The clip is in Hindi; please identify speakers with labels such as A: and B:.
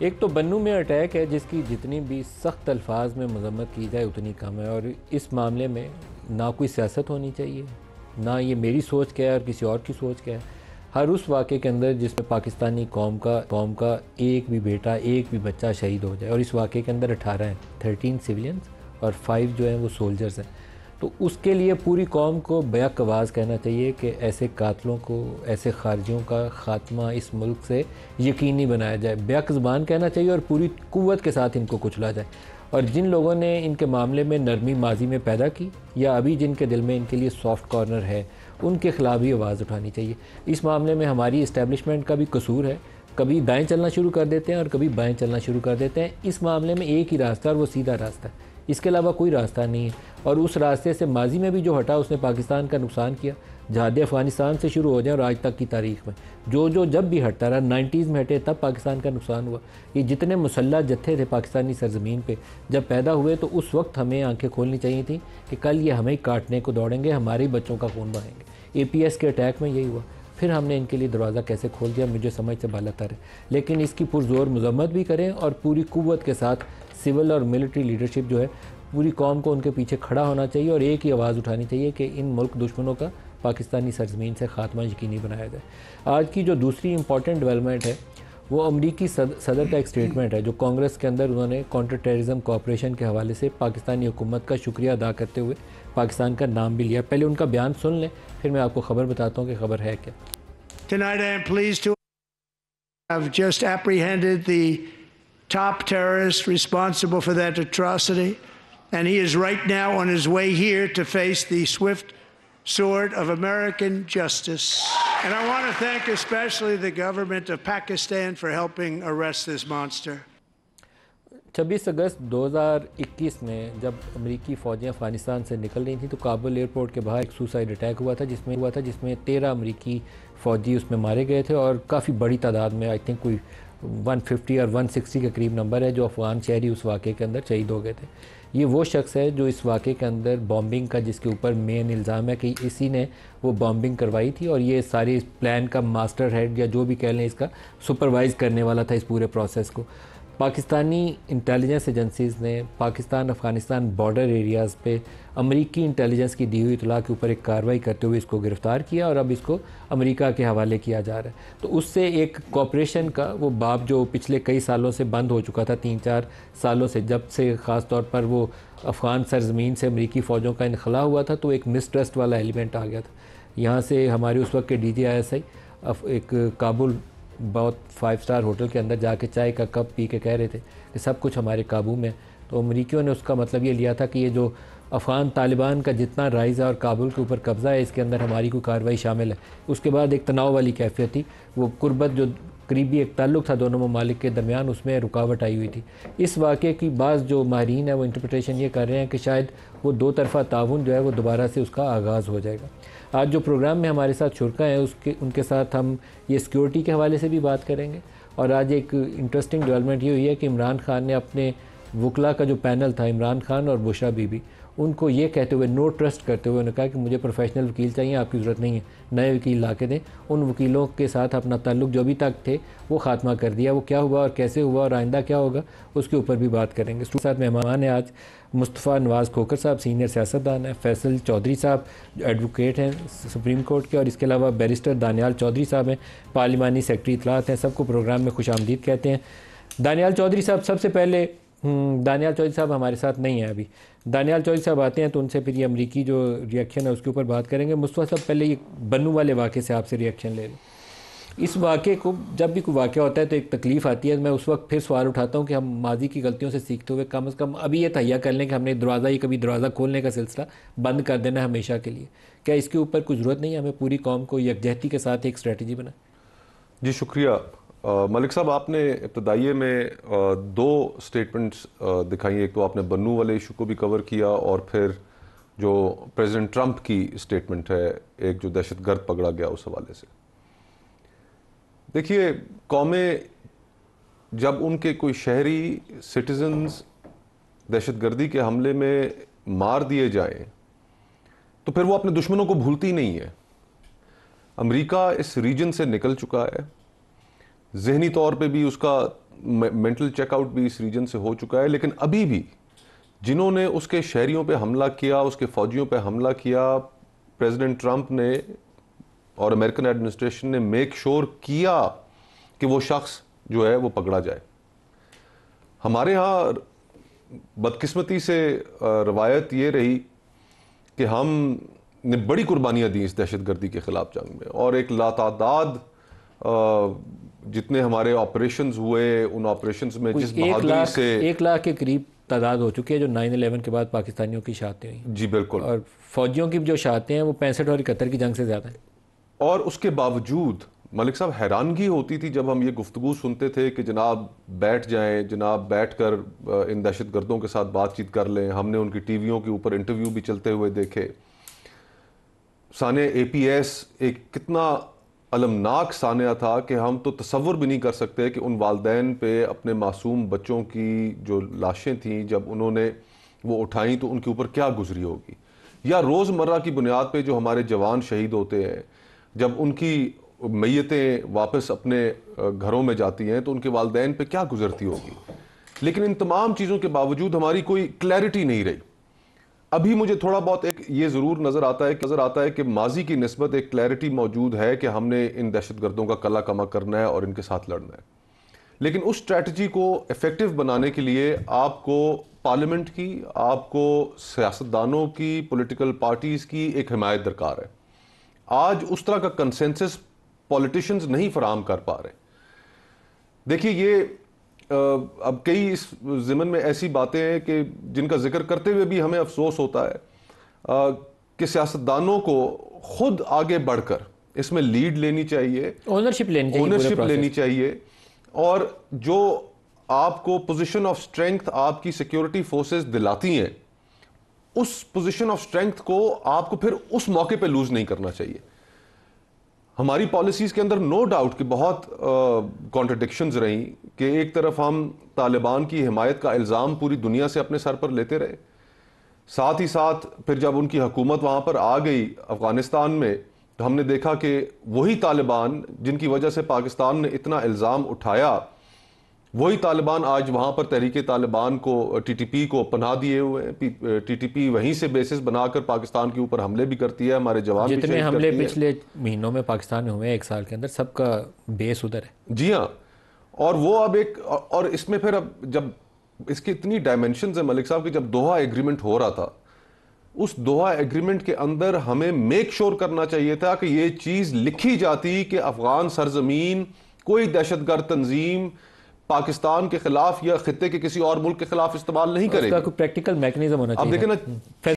A: एक तो बन्नू में अटैक है जिसकी जितनी भी सख्त अल्फाज में मजम्मत की जाए उतनी कम है, और इस मामले में ना कोई सियासत होनी चाहिए, ना ये मेरी सोच क्या है और किसी और की सोच क्या है। हर उस वाक़े के अंदर जिसमें पाकिस्तानी कौम का एक भी बेटा, एक भी बच्चा शहीद हो जाए, और इस वाक़े के अंदर 18 हैं, 13 सिविलियंस और 5 जो हैं वो सोल्जर्स हैं, तो उसके लिए पूरी कौम को बेहक आवाज़ कहना चाहिए कि ऐसे कातलों को, ऐसे खारजियों का ख़ात्मा इस मुल्क से यकीनी बनाया जाए। बेहक ज़बान कहना चाहिए और पूरी क़ुव्वत के साथ इनको कुचला जाए। और जिन लोगों ने इनके मामले में नरमी माजी में पैदा की या अभी जिनके दिल में इनके लिए सॉफ्ट कॉर्नर है, उनके ख़िलाफ़ भी आवाज़ उठानी चाहिए। इस मामले में हमारी इस्टेब्लिशमेंट का भी कसूर है, कभी दाएँ चलना शुरू कर देते हैं और कभी बाएँ चलना शुरू कर देते हैं। इस मामले में एक ही रास्ता है और वो सीधा रास्ता है, इसके अलावा कोई रास्ता नहीं है। और उस रास्ते से माजी में भी जो हटा उसने पाकिस्तान का नुकसान किया। जहाद अफ़गानिस्तान से शुरू हो जाए और आज तक की तारीख़ में जो जब भी हटता रहा, 90s में हटे तब पाकिस्तान का नुकसान हुआ। ये जितने मुसल्लह जत्थे थे पाकिस्तानी सरज़मीन पे जब पैदा हुए तो उस वक्त हमें आंखें खोलनी चाहिए थी कि कल ये हमें काटने को दौड़ेंगे, हमारे बच्चों का खून बहाएंगे। APS के अटैक में यही हुआ। फिर हमने इनके लिए दरवाज़ा कैसे खोल दिया मुझे समझ से बालातर है। लेकिन इसकी पुरज़ोर मज़म्मत भी करें और पूरी क़ुव्वत के साथ सिविल और मिलिट्री लीडरशिप जो है पूरी कौम को उनके पीछे खड़ा होना चाहिए और एक ही आवाज़ उठानी चाहिए कि इन मुल्क दुश्मनों का पाकिस्तानी सरज़मीन से ख़ात्मा यकीनी बनाया जाए। आज की जो दूसरी इंपॉर्टेंट डेवलपमेंट है वो अमरीकी सदर का एक स्टेटमेंट है जो कांग्रेस के अंदर उन्होंने काउंटर टेररिज्म कोऑपरेशन के हवाले से पाकिस्तानी हुकूमत का शुक्रिया अदा करते हुए पाकिस्तान का नाम भी लिया। पहले उनका बयान सुन लें, फिर मैं आपको खबर बताता हूँ कि खबर है क्या।
B: Tonight I am pleased to have just apprehended the top terrorist responsible for that atrocity, and he is right now on his way here to face the swift sword of American justice. And I want to thank especially the government of Pakistan for helping arrest this monster.
A: 26 अगस्त 2021 में जब अमेरिकी फ़ौजें अफ़गानिस्तान से निकल रही थी तो काबुल एयरपोर्ट के बाहर एक सुसाइड अटैक हुआ था जिसमें 13 अमेरिकी फ़ौजी उसमें मारे गए थे और काफ़ी बड़ी तादाद में, आई थिंक कोई 150 और 160 के करीब नंबर है जो अफ़गान शहरी उस वाक़े के अंदर शहीद हो गए थे। ये वो शख्स है जो इस वाक़े के अंदर बॉम्बिंग का, जिसके ऊपर मेन इल्ज़ाम है कि इसी ने वो बॉम्बिंग करवाई थी और ये सारे प्लान का मास्टर हेड या जो भी कह लें इसका सुपरवाइज़ करने वाला था इस पूरे प्रोसेस को। पाकिस्तानी इंटेलिजेंस एजेंसीज़ ने पाकिस्तान अफ़गानिस्तान बॉर्डर एरियाज़ पे अमेरिकी इंटेलिजेंस की दी हुई इतला के ऊपर एक कार्रवाई करते हुए इसको गिरफ़्तार किया और अब इसको अमेरिका के हवाले किया जा रहा है। तो उससे एक कॉपरेशन का वो बाब जो पिछले कई सालों से बंद हो चुका था, 3-4 सालों से, जब से ख़ास तौर पर वो अफ़गान सरज़मीन से अमेरिकी फ़ौजों का इनखला हुआ था तो एक मिसट्रस्ट वाला एलिमेंट आ गया था। यहाँ से हमारे उस वक्त के DGISI एक काबुल बहुत 5 स्टार होटल के अंदर जाके चाय का कप पी के कह रहे थे कि सब कुछ हमारे काबू में। तो अमरीकियों ने उसका मतलब ये लिया था कि ये जो अफ़गान तालिबान का जितना राइज़ है और काबुल के ऊपर कब्ज़ा है इसके अंदर हमारी कोई कार्रवाई शामिल है। उसके बाद एक तनाव वाली कैफियत थी, वो कुर्बत जो करीबी एक ताल्लुक़ था दोनों ममालिक के दरमियान, उसमें रुकावट आई हुई थी। इस वाक़े की बाज़ जो माहिरीन है वो इंटरप्रिटेशन ये कर रहे हैं कि शायद वो दो तरफ़ा ताउन जो है वो दोबारा से उसका आगाज़ हो जाएगा। आज जो प्रोग्राम में हमारे साथ शुरका हैं उनके साथ हम ये सिक्योरिटी के हवाले से भी बात करेंगे। और आज एक इंटरेस्टिंग डेवलपमेंट ये हुई है कि इमरान खान ने अपने वकला का जो पैनल था, इमरान खान और बुशरा बीबी, उनको ये कहते हुए, नो ट्रस्ट करते हुए उन्होंने कहा कि मुझे प्रोफेशनल वकील चाहिए, आपकी ज़रूरत नहीं है, नए वकील ला के दें। उन वकीलों के साथ अपना ताल्लुक़ जो अभी तक थे वो ख़ात्मा कर दिया। वो क्या हुआ और कैसे हुआ और आइंदा क्या होगा उसके ऊपर भी बात करेंगे। उसके साथ मेहमान है आज मुस्तफ़ा नवाज़ खोखर साहब, सीनियर सियासतदान हैं, फैसल चौधरी साहब एडवोकेट हैं सुप्रीम कोर्ट के, और इसके अलावा बैरिस्टर दानियाल चौधरी साहब हैं, पार्लिमानी सेक्रेटरी इत्तलात हैं। सबको प्रोग्राम में खुशामदीद कहते हैं। दानियाल चौधरी साहब सबसे पहले, दानियाल चौधरी साहब हमारे साथ नहीं है अभी, दानियाल चौधरी साहब आते हैं तो उनसे फिर ये अमरीकी जो रिएक्शन है उसके ऊपर बात करेंगे। मुस्तफ़ा साहब पहले ये बन्नू वाले वाक़े से आपसे रिएक्शन ले लें। इस वाक़े को, जब भी कोई वाक़या होता है तो एक तकलीफ़ आती है, मैं उस वक्त फिर सवाल उठाता हूँ कि हम माजी की गलतियों से सीखते हुए कम से कम अभी ये तहिया कर लें कि हमने कभी दरवाज़ा खोलने का सिलसिला बंद कर देना है हमेशा के लिए। क्या इसके ऊपर कुछ ज़रूरत नहीं है, हमें पूरी कौम को यकजहती के साथ एक स्ट्रेटजी बनाए?
C: जी शुक्रिया मलिक साहब, आपने इब्तदाइये में 2 स्टेटमेंट्स दिखाई। एक तो आपने बन्नू वाले इशू को भी कवर किया और फिर जो प्रेसिडेंट ट्रंप की स्टेटमेंट है, एक जो दहशतगर्द पकड़ा गया उस हवाले से। देखिए, कौमें जब उनके कोई शहरी सिटीजन्स दहशतगर्दी के हमले में मार दिए जाएं तो फिर वो अपने दुश्मनों को भूलती नहीं है। अमेरिका इस रीजन से निकल चुका है, जहनी तौर पे भी उसका मेंटल चेकआउट भी इस रीजन से हो चुका है, लेकिन अभी भी जिन्होंने उसके शहरियों पे हमला किया, उसके फौजियों पे हमला किया, प्रेसिडेंट ट्रंप ने और अमेरिकन एडमिनिस्ट्रेशन ने मेक श्योर किया कि वो शख्स जो है वो पकड़ा जाए। हमारे यहाँ बदकिस्मती से रवायत ये रही कि हम ने बड़ी कुर्बानियां दी इस दहशतगर्दी के खिलाफ जंग में, और एक लातादाद जितने हमारे ऑपरेशंस हुए, उन ऑपरेशंस में जिस बहादुरी से
A: 1 लाख के करीब तादाद हो चुकी है जो 9/11 के बाद पाकिस्तानियों की शहादतें हुई।
C: जी बिल्कुल,
A: और फौजियों की जो शहादतें हैं वो 65 और 71 की जंग से ज़्यादा है।
C: और उसके बावजूद मलिक साहब हैरानगी होती थी जब हम ये गुफ्तगू सुनते थे कि जनाब बैठ जाएं, जनाब बैठकर इन दहशतगर्दों के साथ बातचीत कर लें। हमने उनकी टीवियों के ऊपर इंटरव्यू भी चलते हुए देखे। साने APS एक कितना अलमनाक सानिया था कि हम तो तसव्वुर भी नहीं कर सकते कि उन वालदैन पे अपने मासूम बच्चों की जो लाशें थीं जब उन्होंने वो उठाई तो उनके ऊपर क्या गुजरी होगी, या रोज़मर्रा की बुनियाद पे जो हमारे जवान शहीद होते हैं जब उनकी मैयतें वापस अपने घरों में जाती हैं तो उनके वालदैन पे क्या गुजरती होगी। लेकिन इन तमाम चीज़ों के बावजूद हमारी कोई क्लैरिटी नहीं रही। अभी मुझे थोड़ा बहुत एक ये ज़रूर नज़र आता है कि माजी की निस्बत एक क्लैरिटी मौजूद है कि हमने इन दहशतगर्दों का कला कमा करना है और इनके साथ लड़ना है। लेकिन उस स्ट्रैटेजी को इफ़ेक्टिव बनाने के लिए आपको पार्लियामेंट की, आपको सियासतदानों की, पॉलिटिकल पार्टीज़ की एक हिमायत दरकार है। आज उस तरह का कंसेंसस पॉलिटिशियंस नहीं फराहम कर पा रहे। देखिए, ये अब कई इस ज़िमन में ऐसी बातें हैं कि जिनका जिक्र करते हुए भी हमें अफसोस होता है कि सियासतदानों को खुद आगे बढ़कर इसमें लीड लेनी चाहिए,
A: ओनरशिप लेनी
C: चाहिए, और जो आपको पोजीशन ऑफ स्ट्रेंथ आपकी सिक्योरिटी फोर्सेस दिलाती हैं, उस पोजीशन ऑफ स्ट्रेंथ को आपको फिर उस मौके पे लूज नहीं करना चाहिए। हमारी पॉलिसीज़ के अंदर नो डाउट कि बहुत कॉन्ट्रडिक्शंस रही कि एक तरफ हम तालिबान की हिमायत का इल्ज़ाम पूरी दुनिया से अपने सर पर लेते रहे, साथ ही साथ फिर जब उनकी हुकूमत वहाँ पर आ गई अफ़गानिस्तान में तो हमने देखा कि वही तालिबान जिनकी वजह से पाकिस्तान ने इतना इल्ज़ाम उठाया, वही तालिबान आज वहाँ पर तहरीके तालिबान को, TTP को पनाह दिए हुए हैं। TTP वहीं से बेसिस बनाकर पाकिस्तान के ऊपर हमले भी करती है, हमारे जवान भी
A: जितने हमले पिछले महीनों में पाकिस्तान में हुए हैं 1 साल के अंदर, सबका बेस उधर है।
C: जी हाँ, और वो अब एक, और इसमें फिर अब जब इसकी इतनी डायमेंशंस है मलिक साहब कि जब दोहा एग्रीमेंट हो रहा था, उस दोहा एग्रीमेंट के अंदर हमें मेक श्योर करना चाहिए था कि ये चीज़ लिखी जाती कि अफगान सरजमीन कोई दहशतगर्द तंजीम पाकिस्तान के खिलाफ या खित्ते के किसी और मुल्क के खिलाफ इस्तेमाल नहीं करेगी।
A: उसका कोई प्रैक्टिकल मैकेनिज्म होना चाहिए।
C: अब देखें ना,